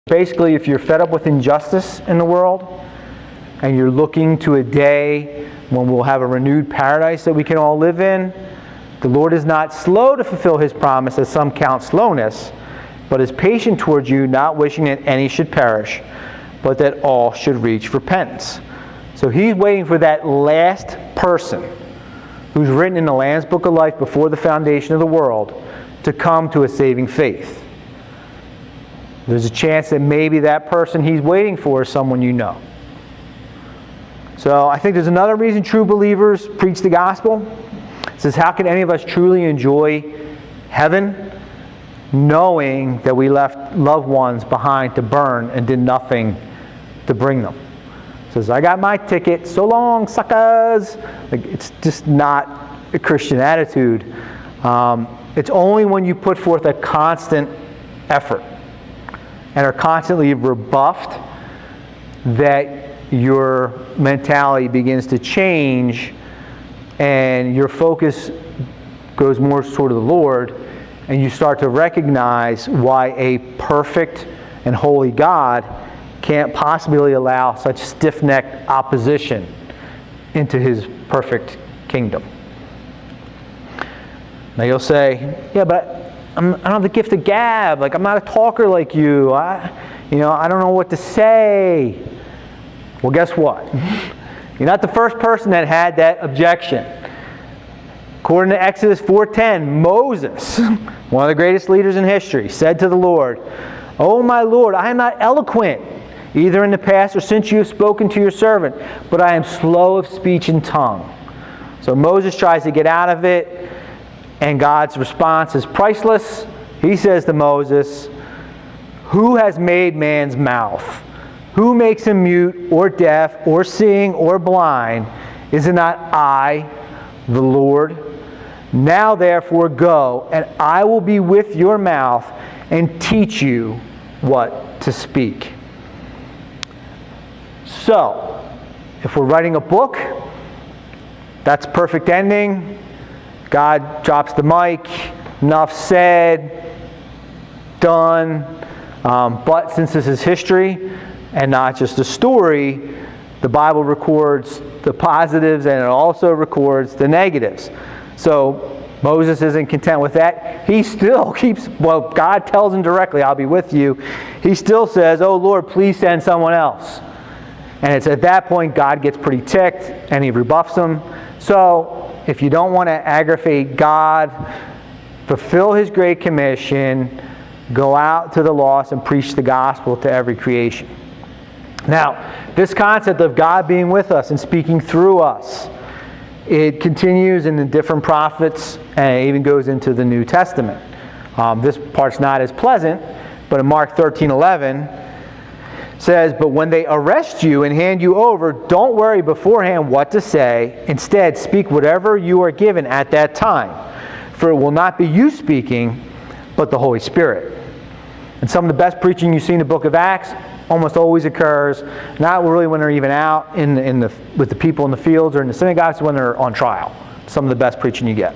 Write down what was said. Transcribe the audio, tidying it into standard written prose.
Basically, if you're fed up with injustice in the world and you're looking to a day when we'll have a renewed paradise that we can all live in, the Lord is not slow to fulfill His promise, as some count slowness, but is patient towards you, not wishing that any should perish, but that all should reach repentance. So He's waiting for that last person who's written in the Lamb's Book of Life before the foundation of the world to come to a saving faith. There's a chance that maybe that person He's waiting for is someone you know. So I think there's another reason true believers preach the gospel. It says, how can any of us truly enjoy heaven knowing that we left loved ones behind to burn and did nothing to bring them? It says, I got my ticket, so long, suckers. It's just not a Christian attitude. It's only when you put forth a constant effort and are constantly rebuffed that your mentality begins to change and your focus goes more toward the Lord, and you start to recognize why a perfect and holy God can't possibly allow such stiff-necked opposition into His perfect kingdom. Now you'll say, yeah, but I don't have the gift of gab. I'm not a talker like you. I don't know what to say. Well, guess what? You're not the first person that had that objection. According to Exodus 4:10, Moses, one of the greatest leaders in history, said to the Lord, "Oh my Lord, I am not eloquent, either in the past or since you have spoken to your servant, but I am slow of speech and tongue." So Moses tries to get out of it, and God's response is priceless. He says to Moses, "Who has made man's mouth? Who makes him mute or deaf or seeing or blind? Is it not I, the Lord? Now therefore go, and I will be with your mouth and teach you what to speak." So, if we're writing a book, that's a perfect ending. God drops the mic, enough said, done. But since this is history and not just a story, the Bible records the positives and it also records the negatives. So Moses isn't content with that. He still keeps, God tells him directly, "I'll be with you." He still says, "Oh Lord, please send someone else." And it's at that point God gets pretty ticked and He rebuffs him. So if you don't want to aggravate God, fulfill His great commission, go out to the lost and preach the gospel to every creation. Now, this concept of God being with us and speaking through us, it continues in the different prophets and it even goes into the New Testament. This part's not as pleasant, but in Mark 13:11 says, "But when they arrest you and hand you over, don't worry beforehand what to say. Instead, speak whatever you are given at that time. For it will not be you speaking, but the Holy Spirit." And some of the best preaching you see in the book of Acts almost always occurs, not really when they're even out with the people in the fields or in the synagogues, when they're on trial. Some of the best preaching you get.